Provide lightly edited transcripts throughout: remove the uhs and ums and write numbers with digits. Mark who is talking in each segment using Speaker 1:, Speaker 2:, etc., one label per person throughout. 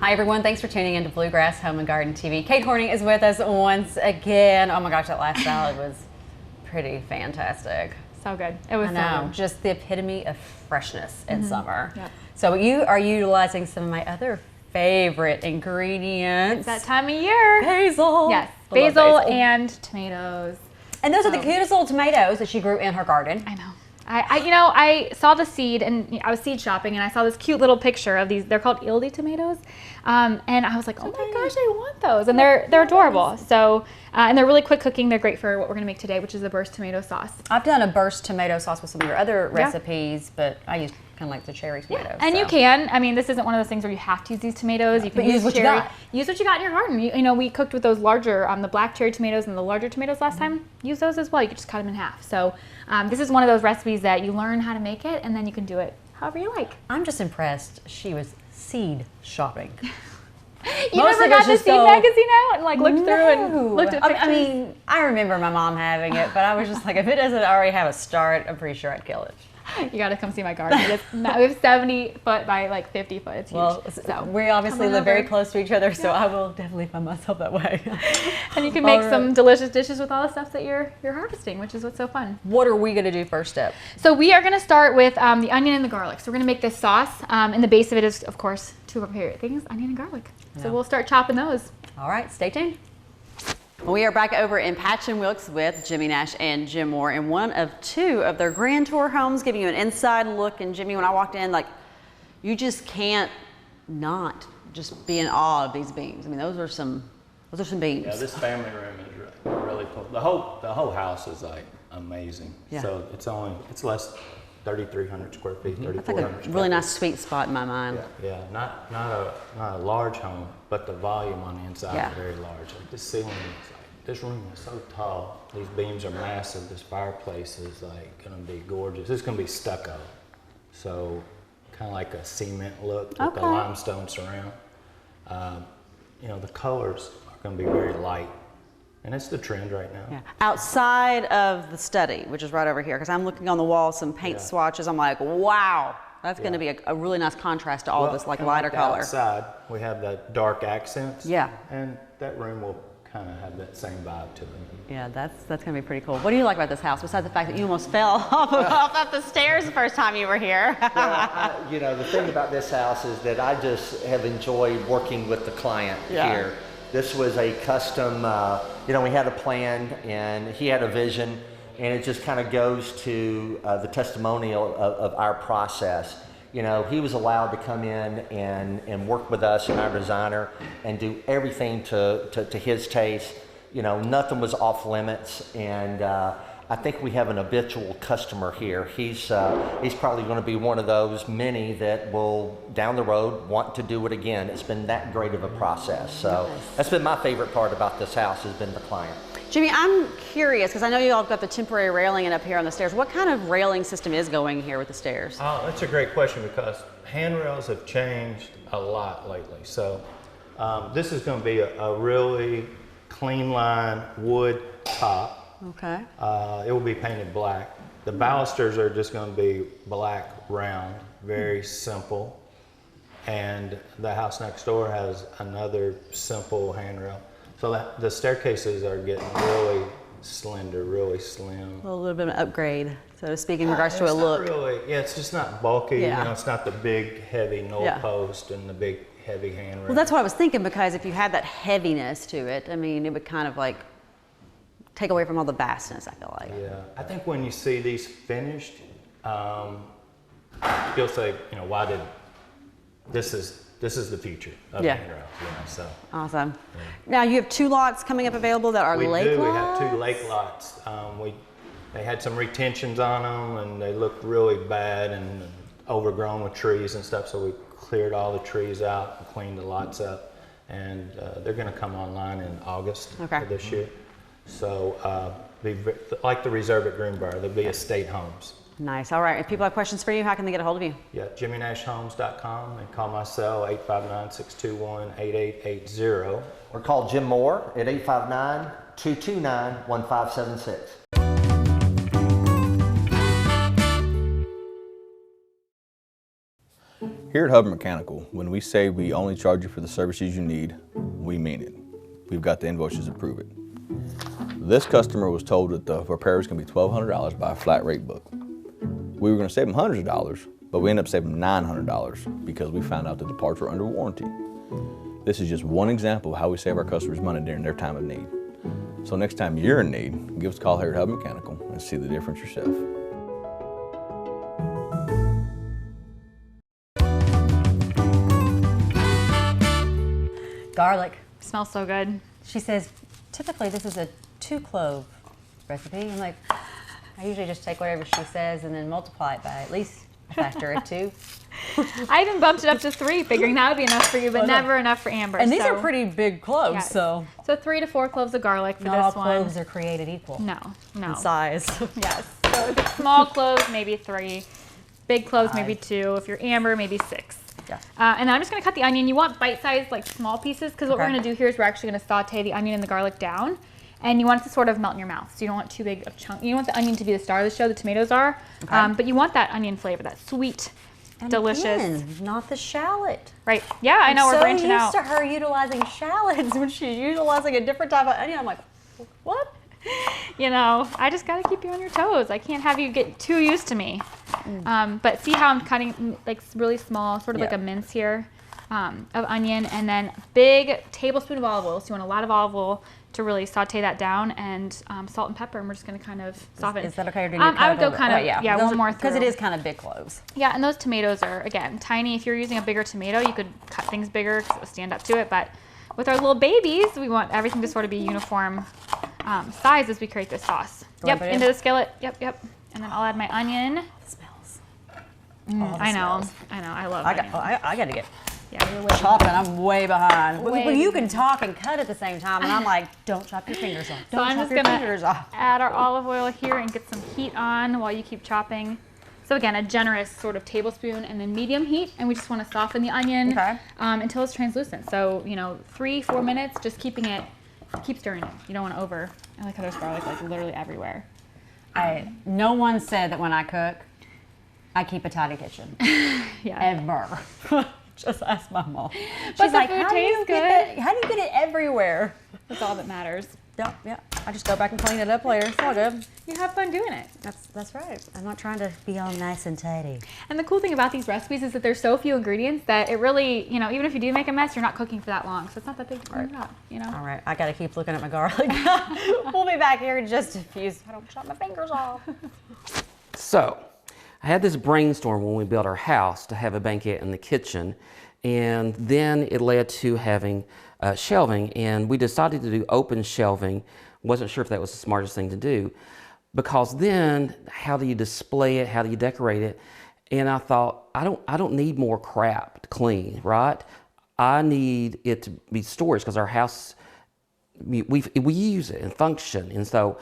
Speaker 1: Hi everyone, thanks for tuning in to Bluegrass Home and Garden TV. Kate Horning is with us once again. Oh my gosh, that last salad was pretty fantastic.
Speaker 2: So good. It was
Speaker 1: I know,
Speaker 2: so good.
Speaker 1: just the epitome of freshness in summer.
Speaker 2: Yep.
Speaker 1: So you are utilizing some of my other favorite ingredients.
Speaker 2: That time of year.
Speaker 1: Basil.
Speaker 2: Yes,
Speaker 1: I love
Speaker 2: basil and tomatoes.
Speaker 1: And those are the cutest little tomatoes that she grew in her garden.
Speaker 2: I know. I saw the seed, and I was seed shopping, and I saw this cute little picture of these. They're called Ildi tomatoes, and I was like, oh my gosh, I want those, and they're adorable. So, and they're really quick cooking. They're great for what we're gonna make today, which is a burst tomato sauce.
Speaker 1: I've done a burst tomato sauce with some of your other recipes, but I use kind of like the cherry tomatoes.
Speaker 2: And you can. I mean, this isn't one of those things where you have to use these tomatoes. You can use
Speaker 1: what
Speaker 2: cherry.
Speaker 1: you got.
Speaker 2: Use what you got in your garden. You know, we cooked with those larger, the black cherry tomatoes and the larger tomatoes last time. Use those as well. You could just cut them in half. So this is one of those recipes that you learn how to make it, and then you can do it however you like.
Speaker 1: I'm just impressed she was seed shopping.
Speaker 2: You never got the seed magazine out and like looked through and looked at pictures?
Speaker 1: I mean, I remember my mom having it, but I was just like, if it doesn't already have a start, I'm pretty sure I'd kill it.
Speaker 2: You got to come see my garden. We have 70 foot by like 50 foot. It's huge.
Speaker 1: Well,
Speaker 2: so
Speaker 1: we obviously live very close to each other, so I will definitely find myself that way.
Speaker 2: And you can make some delicious dishes with all the stuff that you're harvesting, which is what's so fun.
Speaker 1: What are we going to do first step?
Speaker 2: So we are going to start with the onion and the garlic. So we're going to make this sauce, and the base of it is, of course, two of our favorite things, onion and garlic. So we'll start chopping those.
Speaker 1: All right, stay tuned. We are back over in Patch and Wilkes with Jimmy Nash and Jim Moore in one of two of their grand tour homes, giving you an inside look. And Jimmy, when I walked in, like, you just can't not just be in awe of these beams. I mean, those are some beams.
Speaker 3: Yeah, this family room is really cool. The whole house is like amazing.
Speaker 1: Yeah.
Speaker 3: So it's less 3,300 square feet, 3,400
Speaker 1: That's like a
Speaker 3: square
Speaker 1: really
Speaker 3: feet.
Speaker 1: nice sweet spot in my mind.
Speaker 3: Yeah, not a large home, but the volume on the inside is very large. Like this ceiling is like, this room is so tall. These beams are massive. This fireplace is like gonna be gorgeous. It's gonna be stucco, so kind of like a cement look with the limestone surround. You know, the colors are gonna be very light. And it's the trend right now.
Speaker 1: Yeah. Outside of the study, which is right over here, because I'm looking on the wall, some paint swatches. I'm like, wow, that's going to be a really nice contrast to all of this like lighter color.
Speaker 3: Outside, we have that dark accents.
Speaker 1: Yeah.
Speaker 3: And that room will kind of have that same vibe to it.
Speaker 1: Yeah, that's going to be pretty cool. What do you like about this house, besides the fact that you almost fell off up the stairs the first time you were here?
Speaker 4: Well, you know, the thing about this house is that I just have enjoyed working with the client here. This was a custom, you know, we had a plan and he had a vision, and it just kind of goes to the testimonial of our process. You know, he was allowed to come in and work with us and our designer and do everything to his taste. You know, nothing was off limits, and I think we have an habitual customer here. He's probably going to be one of those many that will, down the road, want to do it again. It's been that great of a process. So that's been my favorite part about this house, has been the client.
Speaker 1: Jimmy, I'm curious, because I know you all have got the temporary railing up here on the stairs. What kind of railing system is going here with the stairs?
Speaker 3: Oh, that's a great question, because handrails have changed a lot lately. So this is going to be a really clean line wood top.
Speaker 1: Okay.
Speaker 3: It will be painted black. The balusters are just going to be black round, very simple. And the house next door has another simple handrail. So that the staircases are getting really slender, really slim.
Speaker 1: A little bit of an upgrade, so to speak, in regards to a look.
Speaker 3: Really, it's just not bulky.
Speaker 1: Yeah.
Speaker 3: You know, it's not the big, heavy knoll post and the big, heavy handrail.
Speaker 1: Well, that's what I was thinking, because if you had that heaviness to it, I mean, it would kind of like take away from all the vastness, I feel like.
Speaker 3: Yeah, I think when you see these finished, you'll say, you know, why did this is the future of handrails, you know, so.
Speaker 1: Awesome. Now you have two lots coming up available that are lake lots?
Speaker 3: We have two lake lots. They had some retentions on them, and they looked really bad and overgrown with trees and stuff, so we cleared all the trees out and cleaned the lots up, and they're gonna come online in August of this year. So, like the Reserve at Greenbrier, they'll be estate homes.
Speaker 1: Nice. All right. If people have questions for you, how can they get a hold of you?
Speaker 3: Yeah, jimmynashhomes.com, and call my cell 859-621-8880.
Speaker 4: Or call Jim Moore at 859-229-1576.
Speaker 5: Here at Hubbard Mechanical, when we say we only charge you for the services you need, we mean it. We've got the invoices to prove it. This customer was told that the repair was going to be $1,200 by a flat rate book. We were going to save them hundreds of dollars, but we ended up saving $900 because we found out that the parts were under warranty. This is just one example of how we save our customers money during their time of need. So next time you're in need, give us a call here at Hubbard Mechanical and see the difference yourself.
Speaker 1: Garlic.
Speaker 2: Smells so good.
Speaker 1: She says, typically this is a 2-clove recipe. I'm like, I usually just take whatever she says and then multiply it by at least a factor of 2.
Speaker 2: I even bumped it up to 3, figuring that would be enough for you, but never enough for Amber.
Speaker 1: And these are pretty big cloves,
Speaker 2: Yes.
Speaker 1: so.
Speaker 2: So 3 to 4 cloves of garlic for
Speaker 1: Not all
Speaker 2: this one.
Speaker 1: cloves are created equal.
Speaker 2: No, no.
Speaker 1: In size.
Speaker 2: Yes. So if it's small cloves, maybe 3. Big cloves, maybe 2. If you're Amber, maybe 6.
Speaker 1: Yeah.
Speaker 2: And then I'm just going to cut the onion. You want bite-sized, like small pieces, because what we're
Speaker 1: Okay.
Speaker 2: going to do here is we're actually going to saute the onion and the garlic down, and you want it to sort of melt in your mouth. So you don't want too big of chunk. You don't want the onion to be the star of the show. The tomatoes are, but you want that onion flavor, that sweet,
Speaker 1: And
Speaker 2: delicious.
Speaker 1: again, not the shallot.
Speaker 2: Right? Yeah, I know we're branching
Speaker 1: I'm
Speaker 2: out.
Speaker 1: so used to her utilizing shallots when she's utilizing a different type of onion. I'm like, what?
Speaker 2: You know, I just got to keep you on your toes. I can't have you get too used to me. But see how I'm cutting like really small, sort of like a mince here of onion, and then big tablespoon of olive oil. So you want a lot of olive oil to really saute that down, and salt and pepper. And we're just going to kind of soften.
Speaker 1: Is that okay? Or do you need to
Speaker 2: I would
Speaker 1: cut
Speaker 2: go
Speaker 1: it a
Speaker 2: kind of,
Speaker 1: little bit?
Speaker 2: yeah, one more through.
Speaker 1: Because it is kind of big cloves.
Speaker 2: Yeah, and those tomatoes are, again, tiny. If you're using a bigger tomato, you could cut things bigger because it will stand up to it. But with our little babies, we want everything to sort of be uniform size as we create this sauce. Yep, into the skillet. Yep, yep. And then I'll add my onion.
Speaker 1: It smells.
Speaker 2: I know, I love onion.
Speaker 1: I got to get
Speaker 2: Yeah,
Speaker 1: chopping. I'm way behind.
Speaker 2: Way
Speaker 1: But you can talk and cut at the same time, and I'm like, don't chop your fingers off.
Speaker 2: So
Speaker 1: Don't
Speaker 2: I'm
Speaker 1: chop
Speaker 2: just
Speaker 1: your
Speaker 2: gonna
Speaker 1: fingers off.
Speaker 2: add our olive oil here and get some heat on while you keep chopping. So again, a generous sort of tablespoon, and then medium heat, and we just want to soften the onion until it's translucent. So 3-4 minutes, just keep stirring it. You don't want to over. I like how there's garlic like literally everywhere.
Speaker 1: No one said that when I cook, I keep a tidy kitchen.
Speaker 2: Yeah.
Speaker 1: Ever. Just ask my mom.
Speaker 2: But
Speaker 1: She's
Speaker 2: the
Speaker 1: like,
Speaker 2: food
Speaker 1: how do you
Speaker 2: tastes
Speaker 1: get
Speaker 2: good.
Speaker 1: how do you get it everywhere?
Speaker 2: That's all that matters.
Speaker 1: Yeah. I just go back and clean it up later. It's all good.
Speaker 2: You have fun doing it.
Speaker 1: That's right. I'm not trying to be all nice and tidy.
Speaker 2: And the cool thing about these recipes is that there's so few ingredients that it really, even if you do make a mess, you're not cooking for that long. So it's not that big to clean it up,
Speaker 1: All right, I got to keep looking at my garlic. We'll be back here in just a few so I don't chop my fingers off.
Speaker 6: So, I had this brainstorm when we built our house to have a banquet in the kitchen, and then it led to having shelving, and we decided to do open shelving. Wasn't sure if that was the smartest thing to do, because then how do you display it? How do you decorate it? And I thought, I don't need more crap to clean, right? I need it to be storage because our house, we use it and function, and so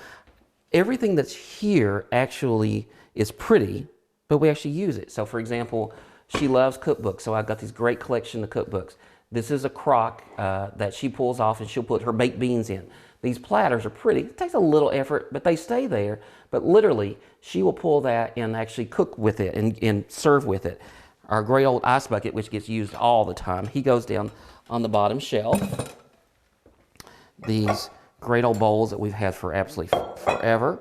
Speaker 6: everything that's here actually is pretty, but we actually use it. So for example, she loves cookbooks, so I've got this great collection of cookbooks. This is a crock that she pulls off and she'll put her baked beans in. These platters are pretty. It takes a little effort, but they stay there. But literally, she will pull that and actually cook with it and serve with it. Our great old ice bucket, which gets used all the time, he goes down on the bottom shelf. These great old bowls that we've had for absolutely forever.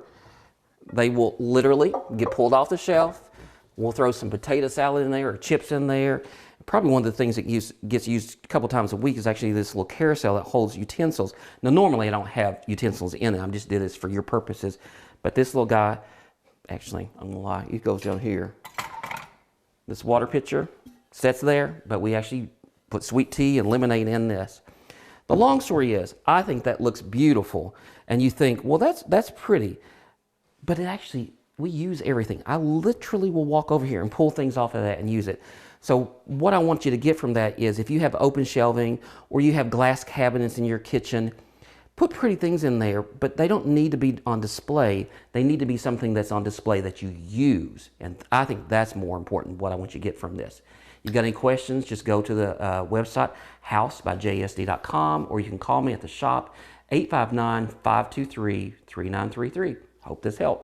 Speaker 6: They will literally get pulled off the shelf. We'll throw some potato salad in there or chips in there. Probably one of the things that gets used a couple times a week is actually this little carousel that holds utensils. Now, normally I don't have utensils in it. I just did this for your purposes. But this little guy, actually, I'm gonna lie, it goes down here. This water pitcher sits there, but we actually put sweet tea and lemonade in this. The long story is, I think that looks beautiful. And you think, well, that's pretty. But it actually, we use everything. I literally will walk over here and pull things off of that and use it. So what I want you to get from that is if you have open shelving or you have glass cabinets in your kitchen, put pretty things in there, but they don't need to be on display. They need to be something that's on display that you use. And I think that's more important, what I want you to get from this. You got any questions, just go to the website, housebyjsd.com, or you can call me at the shop, 859-523-3933. Hope this helped.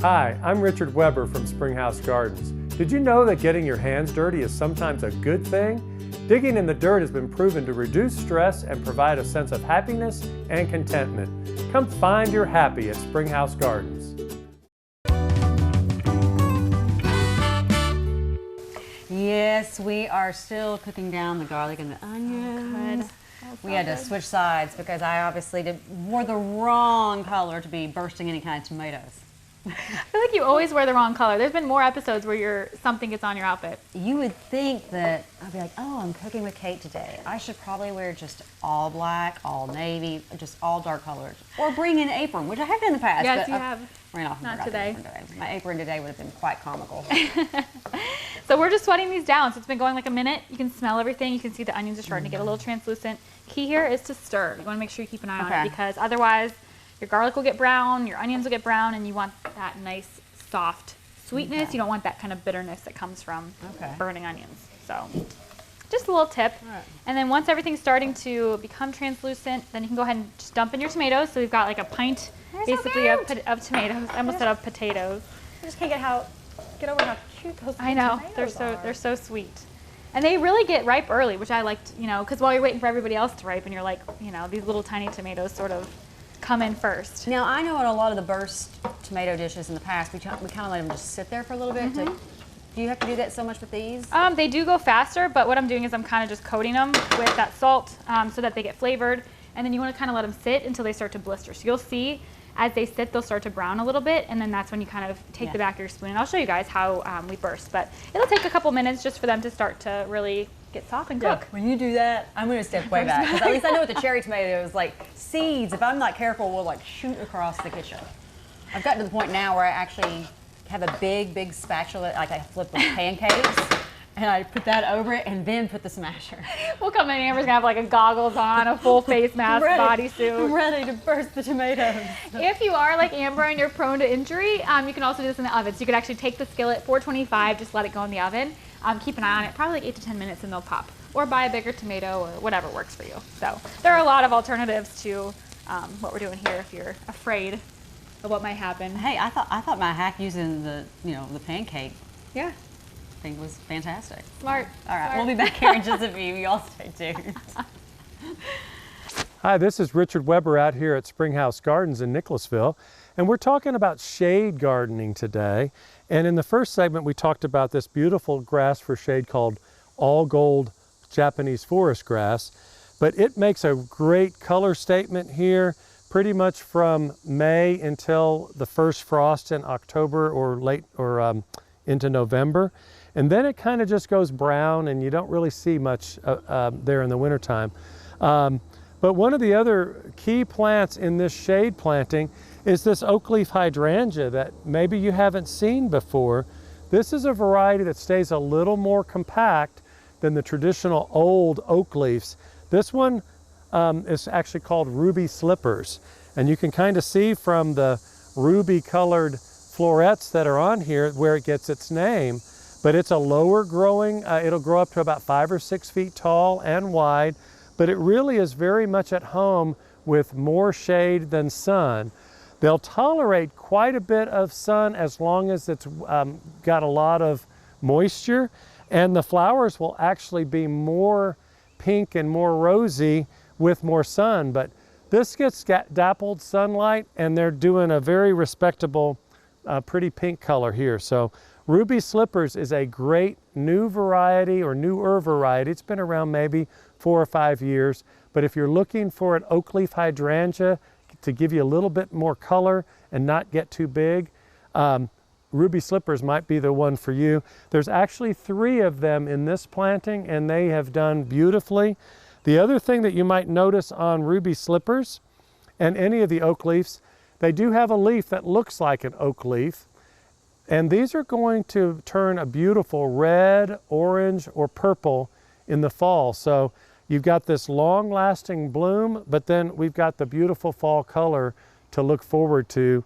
Speaker 7: Hi, I'm Richard Weber from Springhouse Gardens. Did you know that getting your hands dirty is sometimes a good thing? Digging in the dirt has been proven to reduce stress and provide a sense of happiness and contentment. Come find your happy at Springhouse Gardens.
Speaker 1: Yes, we are still cooking down the garlic and the onions. We had to switch sides because I obviously wore the wrong color to be bursting any kind of tomatoes.
Speaker 2: I feel like you always wear the wrong color. There's been more episodes where something gets on your outfit.
Speaker 1: You would think that I'd be like, oh, I'm cooking with Kate today. I should probably wear just all black, all navy, just all dark colors. Or bring an apron, which I have done in the past.
Speaker 2: Yes,
Speaker 1: but
Speaker 2: you have.
Speaker 1: Ran off and
Speaker 2: Not
Speaker 1: forgot
Speaker 2: today.
Speaker 1: the apron today. My apron today would have been quite comical.
Speaker 2: So we're just sweating these down. So it's been going like a minute. You can smell everything. You can see the onions are starting to get a little translucent. Key here is to stir. You want to make sure you keep an eye on it because otherwise your garlic will get brown, your onions will get brown, and you want that nice, soft sweetness. You don't want that kind of bitterness that comes from burning onions. So just a little tip. Right. And then once everything's starting to become translucent, then you can go ahead and just dump in your tomatoes. So we've got like a pint basically of tomatoes. I almost said of potatoes.
Speaker 8: I just can't get over how cute those
Speaker 2: I know, they're so sweet. And they really get ripe early, which I liked, you know, because while you're waiting for everybody else to ripen, you're like, you know, these little tiny tomatoes sort of come in first.
Speaker 1: Now, I know in a lot of the burst tomato dishes in the past, we kind of let them just sit there for a little bit. Do you have to do that so much with these?
Speaker 2: They do go faster, but what I'm doing is I'm kind of just coating them with that salt so that they get flavored. And then you want to kind of let them sit until they start to blister. So you'll see as they sit, they'll start to brown a little bit, and then that's when you kind of take the back of your spoon. And I'll show you guys how we burst, but it'll take a couple minutes just for them to start to really get soft and cook.
Speaker 1: When you do that, I'm going to step way back, because at least I know with the cherry tomatoes, like seeds, if I'm not careful, will like shoot across the kitchen. I've gotten to the point now where I actually have a big spatula, like I flip with pancakes, and I put that over it and then put the smasher.
Speaker 2: We'll come in, Amber's gonna have like a goggles on, a full face mask, bodysuit.
Speaker 1: I'm ready to burst the tomatoes.
Speaker 2: If you are like Amber and you're prone to injury, you can also do this in the oven. So you could actually take the skillet, 425, just let it go in the oven. Keep an eye on it, probably like 8 to 10 minutes and they'll pop. Or buy a bigger tomato or whatever works for you. So there are a lot of alternatives to what we're doing here if you're afraid of what might happen.
Speaker 1: Hey, I thought my hack using the pancake thing was fantastic.
Speaker 2: Smart.
Speaker 1: All right, we'll be back here in just a few. Y'all stay tuned.
Speaker 7: Hi, this is Richard Weber out here at Springhouse Gardens in Nicholasville, and we're talking about shade gardening today. And in the first segment, we talked about this beautiful grass for shade called all gold Japanese forest grass, but it makes a great color statement here pretty much from May until the first frost in October or into November. And then it kind of just goes brown and you don't really see much there in the wintertime. But one of the other key plants in this shade planting is this oak leaf hydrangea that maybe you haven't seen before. This is a variety that stays a little more compact than the traditional old oak leaves. This one is actually called ruby slippers. And you can kind of see from the ruby colored florets that are on here where it gets its name. But it's a lower growing, it'll grow up to about 5 or 6 feet tall and wide, but it really is very much at home with more shade than sun. They'll tolerate quite a bit of sun as long as it's got a lot of moisture, and the flowers will actually be more pink and more rosy with more sun, but this gets dappled sunlight and they're doing a very respectable, pretty pink color here. So Ruby Slippers is a great new variety or newer variety. It's been around maybe 4 or 5 years, but if you're looking for an oak leaf hydrangea to give you a little bit more color and not get too big, Ruby Slippers might be the one for you. There's actually 3 of them in this planting and they have done beautifully. The other thing that you might notice on Ruby Slippers and any of the oak leaves, they do have a leaf that looks like an oak leaf. And these are going to turn a beautiful red, orange, or purple in the fall. So you've got this long-lasting bloom, but then we've got the beautiful fall color to look forward to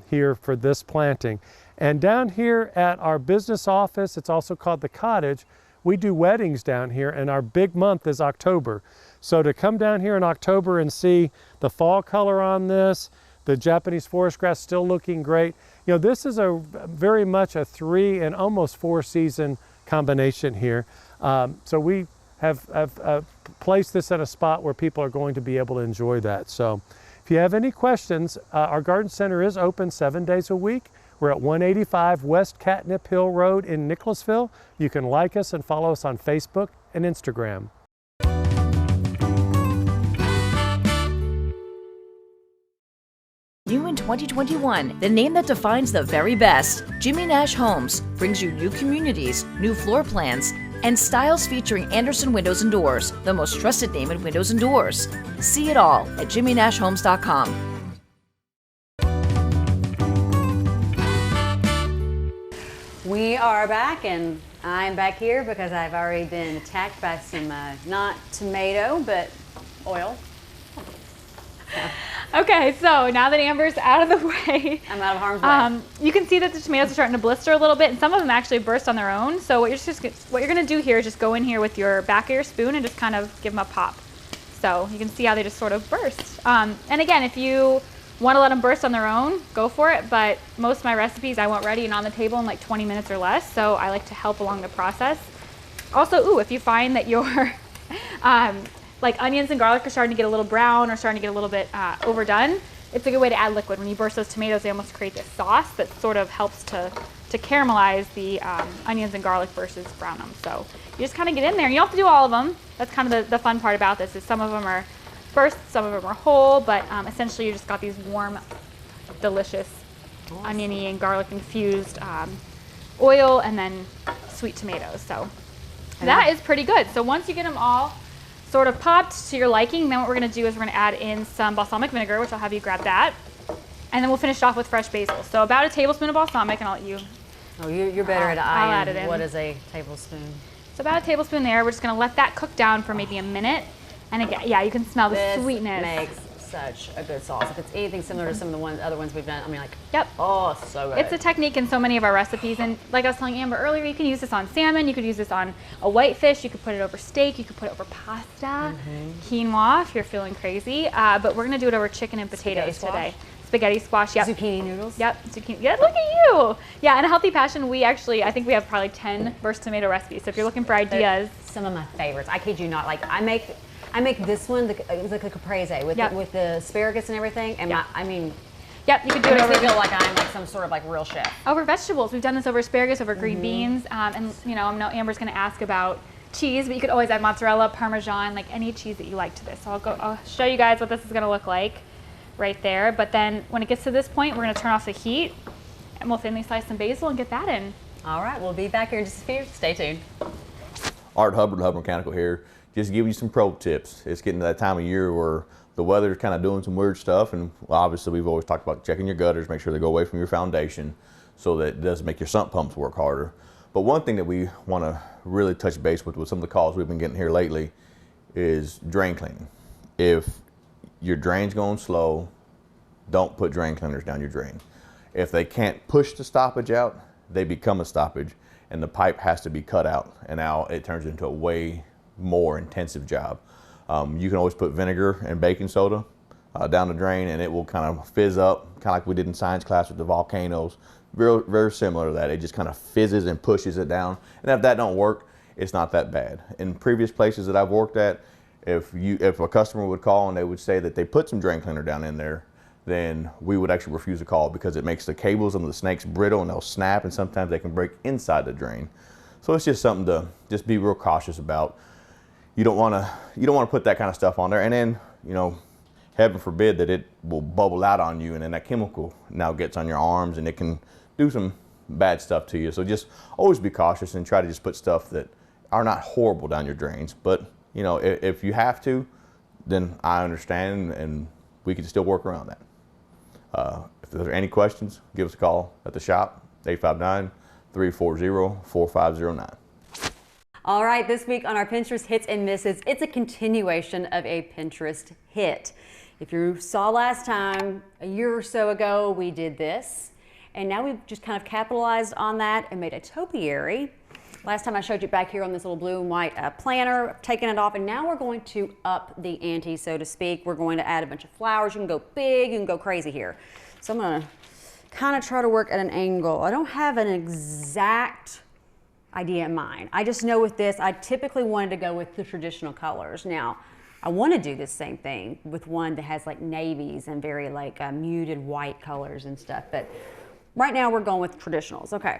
Speaker 7: here for this planting. And down here at our business office, it's also called the cottage, we do weddings down here, and our big month is October. So to come down here in October and see the fall color on this, The Japanese forest grass still looking great. You know, this is a very much a 3 and almost 4 season combination here. So we have placed this at a spot where people are going to be able to enjoy that. So if you have any questions, our garden center is open 7 days a week. We're at 185 West Catnip Hill Road in Nicholasville. You can like us and follow us on Facebook and Instagram.
Speaker 9: New in 2021, the name that defines the very best. Jimmy Nash Homes brings you new communities, new floor plans, and styles featuring Anderson Windows and Doors, the most trusted name in windows and doors. See it all at jimmynashhomes.com.
Speaker 1: We are back, and I'm back here because I've already been attacked by some, not tomato, but oil.
Speaker 2: Okay, so now that Amber's out of the way,
Speaker 1: I'm out of harm's way.
Speaker 2: You can see that the tomatoes are starting to blister a little bit, and some of them actually burst on their own. So what you're going to do here is just go in here with your back of your spoon and just kind of give them a pop. So you can see how they just sort of burst. And again, if you want to let them burst on their own, go for it. But most of my recipes I want ready and on the table in like 20 minutes or less. So I like to help along the process. Also, if you find that your like onions and garlic are starting to get a little brown or starting to get a little bit overdone, it's a good way to add liquid. When you burst those tomatoes, they almost create this sauce that sort of helps to caramelize the onions and garlic versus brown them. So you just kind of get in there. You don't have to do all of them. That's kind of the fun part about this, is some of them are burst, some of them are whole, but essentially you just got these warm, delicious, oniony and garlic infused oil and then sweet tomatoes. So that is pretty good. So once you get them all sort of popped to your liking, then what we're going to do is we're going to add in some balsamic vinegar, which I'll have you grab that, and then we'll finish off with fresh basil. So about a tablespoon of balsamic, and I'll let you.
Speaker 1: Oh, you're better at
Speaker 2: I'll add it in.
Speaker 1: What is a tablespoon?
Speaker 2: So about a tablespoon there. We're just going to let that cook down for maybe a minute, and again, yeah, you can smell the sweetness.
Speaker 1: Makes such a good sauce. If it's anything similar to some of the other ones we've done, I mean, like,
Speaker 2: yep.
Speaker 1: Oh, so good.
Speaker 2: It's a technique in so many of our recipes, and like I was telling Amber earlier, you can use this on salmon, you could use this on a white fish, you could put it over steak, you could put it over pasta, quinoa if you're feeling crazy, but we're gonna do it over chicken and potatoes today. Spaghetti squash, yep.
Speaker 1: Zucchini noodles.
Speaker 2: Yep, zucchini. Yeah, look at you. Yeah, and a Healthy Passion, I think we have probably 10 burst tomato recipes. So if you're looking for ideas.
Speaker 1: Some of my favorites. I kid you not. Like I make this one, it's like a caprese with the asparagus and everything. And
Speaker 2: yep, you could do it over.
Speaker 1: I feel like I'm like some sort of like real chef.
Speaker 2: Over vegetables. We've done this over asparagus, over green beans, and you know, I know Amber's going to ask about cheese, but you could always add mozzarella, Parmesan, like any cheese that you like to this. So I'll show you guys what this is going to look like right there. But then when it gets to this point, we're going to turn off the heat, and we'll thinly slice some basil and get that in.
Speaker 1: All right, we'll be back here in just a few. Stay tuned.
Speaker 5: Art Hubbard, Hubbard Mechanical here. Just give you some pro tips. It's getting to that time of year where the weather's kind of doing some weird stuff, and obviously we've always talked about checking your gutters, make sure they go away from your foundation so that it doesn't make your sump pumps work harder. But one thing that we want to really touch base with some of the calls we've been getting here lately is drain cleaning. If your drain's going slow, don't put drain cleaners down your drain. If they can't push the stoppage out, they become a stoppage, and the pipe has to be cut out, and now it turns into a way more intensive job. You can always put vinegar and baking soda down the drain, and it will kind of fizz up, kind of like we did in science class with the volcanoes. Very, very similar to that. It just kind of fizzes and pushes it down, and if that don't work, it's not that bad. In previous places that I've worked at, if a customer would call and they would say that they put some drain cleaner down in there, then we would actually refuse a call because it makes the cables and the snakes brittle, and they'll snap, and sometimes they can break inside the drain. So it's just something to just be real cautious about. You don't want to put that kind of stuff on there, and then, you know, heaven forbid that it will bubble out on you, and then that chemical now gets on your arms, and it can do some bad stuff to you. So just always be cautious and try to just put stuff that are not horrible down your drains. But you know, if you have to, then I understand, and we can still work around that. If there are any questions, give us a call at the shop, 859-340-4509.
Speaker 1: All right, this week on our Pinterest Hits and Misses, it's a continuation of a Pinterest hit. If you saw last time, a year or so ago, we did this, and now we've just kind of capitalized on that and made a topiary. Last time I showed you back here on this little blue and white planter, taking it off, and now we're going to up the ante, so to speak. We're going to add a bunch of flowers. You can go big, you can go crazy here. So I'm gonna kind of try to work at an angle. I don't have an exact idea in mind. I just know with this, I typically wanted to go with the traditional colors. Now, I want to do the same thing with one that has like navies and very like muted white colors and stuff, but right now we're going with traditionals. Okay.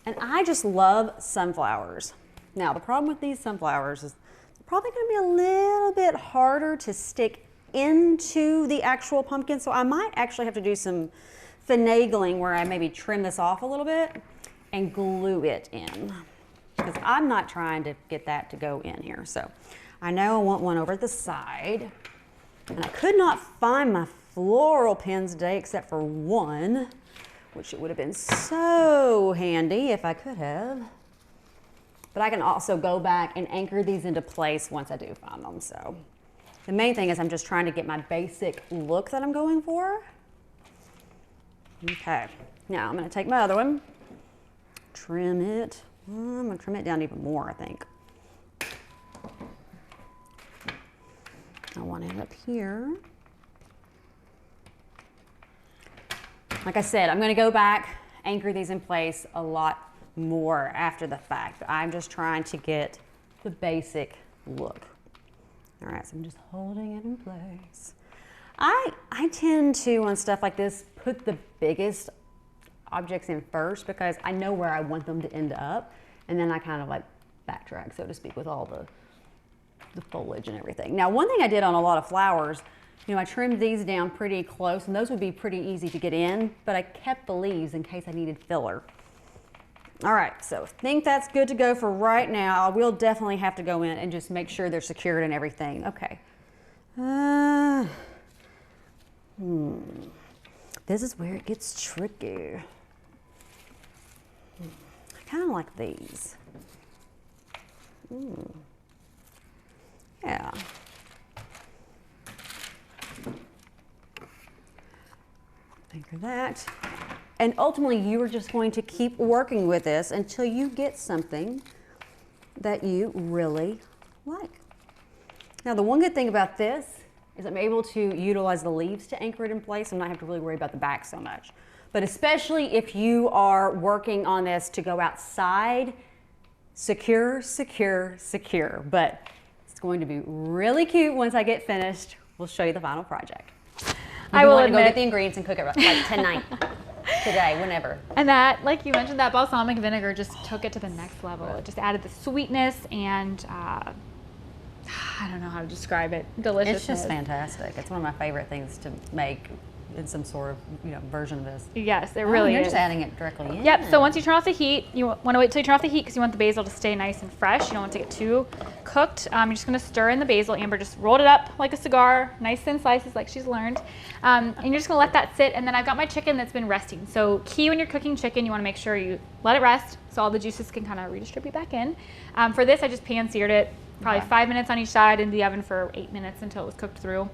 Speaker 1: And I just love sunflowers. Now, the problem with these sunflowers is they're probably going to be a little bit harder to stick into the actual pumpkin, so I might actually have to do some finagling where I maybe trim this off a little bit and glue it in, because I'm not trying to get that to go in here. So I know I want one over the side, and I could not find my floral pins today except for one, which it would have been so handy if I could have. But I can also go back and anchor these into place once I do find them. So the main thing is I'm just trying to get my basic look that I'm going for. Okay, now I'm gonna take my other one, trim it. I'm gonna trim it down even more, I think. I want it up here. Like I said, I'm gonna go back, anchor these in place a lot more after the fact. I'm just trying to get the basic look. All right, so I'm just holding it in place. I tend to, on stuff like this, put the biggest objects in first because I know where I want them to end up, and then I kind of like backtrack, so to speak, with all the foliage and everything. Now, one thing I did on a lot of flowers, you know, I trimmed these down pretty close, and those would be pretty easy to get in, but I kept the leaves in case I needed filler. All right, so I think that's good to go for right now. I will definitely have to go in and just make sure they're secured and everything. Okay. This is where it gets tricky. I kind of like these. Yeah. Anchor that. And ultimately, you are just going to keep working with this until you get something that you really like. Now, the one good thing about this is I'm able to utilize the leaves to anchor it in place and not have to really worry about the back so much. But especially if you are working on this to go outside, secure, secure, secure. But it's going to be really cute once I get finished. We'll show you the final project.
Speaker 2: I will
Speaker 1: admit,
Speaker 2: admit,
Speaker 1: go get the ingredients and cook it like tonight, today, whenever.
Speaker 2: And that, like you mentioned, that balsamic vinegar just took it to the next level. It just added the sweetness and I don't know how to describe it. Deliciousness.
Speaker 1: It's just fantastic. It's one of my favorite things to make in some sort of version of this.
Speaker 2: Yes, it really
Speaker 1: you're
Speaker 2: is.
Speaker 1: just adding it directly in.
Speaker 2: Yep, so once you turn off the heat, you want to wait till you turn off the heat because you want the basil to stay nice and fresh. You don't want it to get too cooked. You're just going to stir in the basil. Amber just rolled it up like a cigar, nice thin slices like she's learned. And you're just going to let that sit. And then I've got my chicken that's been resting. So key when you're cooking chicken, you want to make sure you let it rest so all the juices can kind of redistribute back in. For this, I just pan-seared it, probably 5 minutes on each side in the oven for 8 minutes until it was cooked through.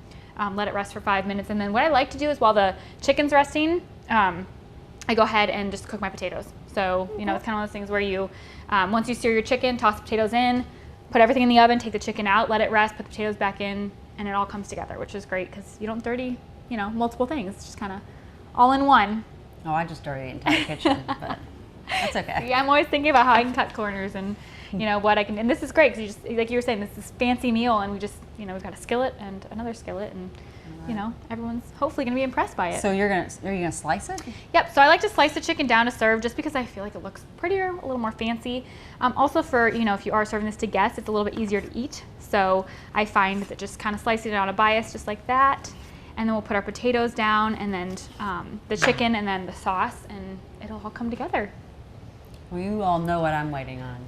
Speaker 2: Let it rest for 5 minutes. And then what I like to do is while the chicken's resting, I go ahead and just cook my potatoes. So, it's kind of one of those things where you, once you sear your chicken, toss the potatoes in, put everything in the oven, take the chicken out, let it rest, put the potatoes back in, and it all comes together, which is great because you don't dirty, multiple things. It's just kind of all in one.
Speaker 1: Oh, I just dirty the entire kitchen, but that's okay.
Speaker 2: Yeah, I'm always thinking about how I can cut corners and what I can, and this is great because you just, like you were saying, this is fancy meal, and we just, we've got a skillet and another skillet, and everyone's hopefully going to be impressed by it.
Speaker 1: So are you gonna slice it?
Speaker 2: Yep. So I like to slice the chicken down to serve, just because I feel like it looks prettier, a little more fancy. Also for if you are serving this to guests, it's a little bit easier to eat. So I find that just kind of slicing it on a bias, just like that, and then we'll put our potatoes down, and then the chicken, and then the sauce, and it'll all come together.
Speaker 1: Well, you all know what I'm waiting on.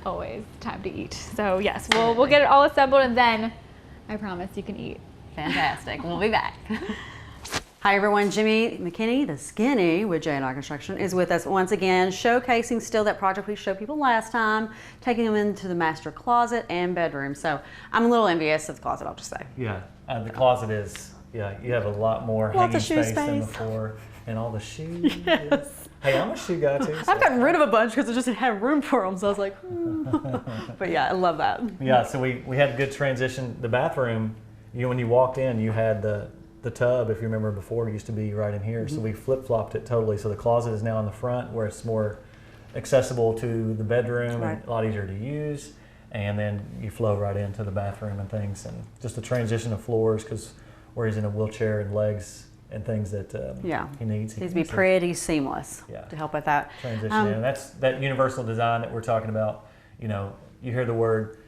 Speaker 2: Always time to eat. So yes, we'll get it all assembled, and then I promise you can eat.
Speaker 1: Fantastic. We'll be back. Hi everyone, Jimmy McKinney, the Skinny with J&R Construction, is with us once again, showcasing still that project we showed people last time, taking them into the master closet and bedroom. So I'm a little envious of the closet, I'll just say.
Speaker 10: Yeah, the closet is, you have a lot more hanging space than before, and all the shoes.
Speaker 1: Yes.
Speaker 10: Hey, how much you got too?
Speaker 1: I've gotten rid of a bunch because I just didn't have room for them. So I was like, but yeah, I love that.
Speaker 10: Yeah, so we had a good transition. The bathroom, when you walked in, you had the tub, if you remember before, used to be right in here. So we flip-flopped it totally. So the closet is now in the front where it's more accessible to the bedroom and a lot easier to use. And then you flow right into the bathroom and things. And just the transition of floors, because where he's in a wheelchair and legs and things that he needs.
Speaker 1: It needs to be pretty seamless to help with that.
Speaker 10: Transition in. And that's that universal design that we're talking about. You know, you hear the word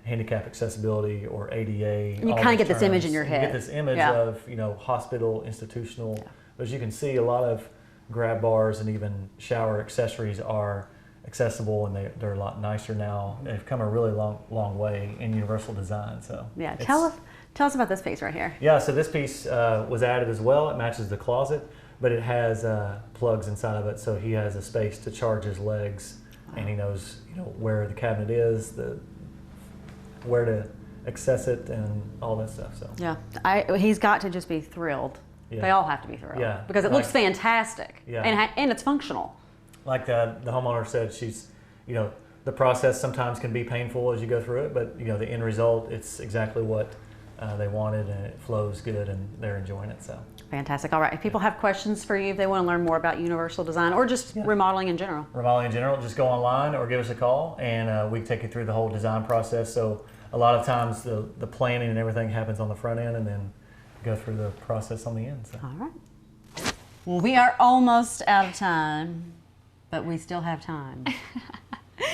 Speaker 10: handicap accessibility or ADA.
Speaker 1: You kind of get this image in your head.
Speaker 10: You get this image of, you know, hospital, institutional. But as you can see, a lot of grab bars and even shower accessories are accessible, and they're a lot nicer now. They've come a really long way in universal design. So
Speaker 1: yeah, tell us about this piece right here.
Speaker 10: Yeah, so this piece was added as well. It matches the closet, but it has plugs inside of it, so he has a space to charge his legs, and he knows, you know, where the cabinet is, where to access it, and all that stuff. So
Speaker 1: yeah, he's got to just be thrilled. Yeah. They all have to be thrilled because it looks fantastic, and it's functional.
Speaker 10: Like the homeowner said, she's, you know, the process sometimes can be painful as you go through it, but you know, the end result, it's exactly what they wanted, and it flows good, and they're enjoying it. So
Speaker 1: fantastic. All right, if people have questions for you, if they want to learn more about universal design or just remodeling in general.
Speaker 10: Remodeling in general, just go online or give us a call, and we can take you through the whole design process. So a lot of times the planning and everything happens on the front end, and then go through the process on the end. So.
Speaker 1: All right. Well, we are almost out of time, but we still have time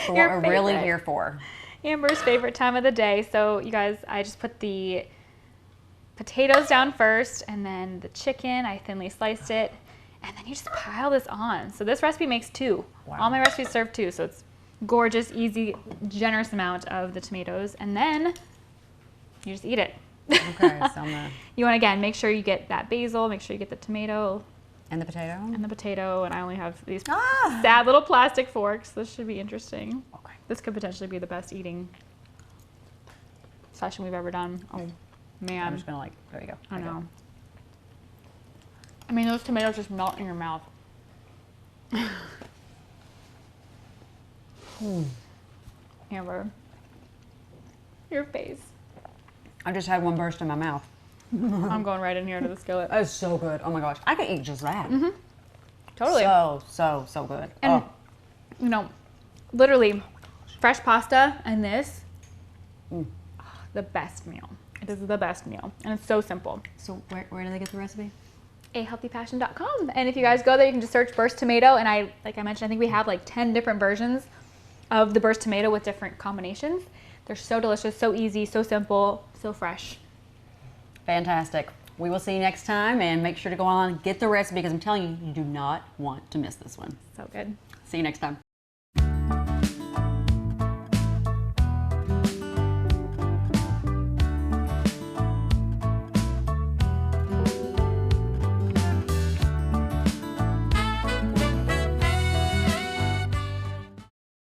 Speaker 1: for what we're really here for.
Speaker 2: Amber's favorite time of the day. So you guys, I just put the potatoes down first, and then the chicken, I thinly sliced it, and then you just pile this on. So this recipe makes 2. Wow. All my recipes serve 2, so it's gorgeous, easy, generous amount of the tomatoes, and then you just eat it.
Speaker 1: Okay, so
Speaker 2: you want to, again, make sure you get that basil, make sure you get the tomato.
Speaker 1: And the potato?
Speaker 2: And the potato, and I only have these sad little plastic forks. This should be interesting. Okay. This could potentially be the best eating session we've ever done. Oh, man.
Speaker 1: I'm just gonna there you go.
Speaker 2: I know. I mean, those tomatoes just melt in your mouth. Amber, your face.
Speaker 1: I just had one burst in my mouth.
Speaker 2: I'm going right in here to the skillet.
Speaker 1: That's so good. Oh my gosh. I could eat just that.
Speaker 2: Mm-hmm. Totally.
Speaker 1: So good.
Speaker 2: And, you know, literally, fresh pasta and this, the best meal. It is the best meal. And it's so simple.
Speaker 1: So where do they get the recipe?
Speaker 2: ahealthypassion.com. And if you guys go there, you can just search burst tomato. And like I mentioned, I think we have like 10 different versions of the burst tomato with different combinations. They're so delicious, so easy, so simple, so fresh.
Speaker 1: Fantastic. We will see you next time, and make sure to go on and get the recipe, because I'm telling you, you do not want to miss this one.
Speaker 2: So good.
Speaker 1: See you next time.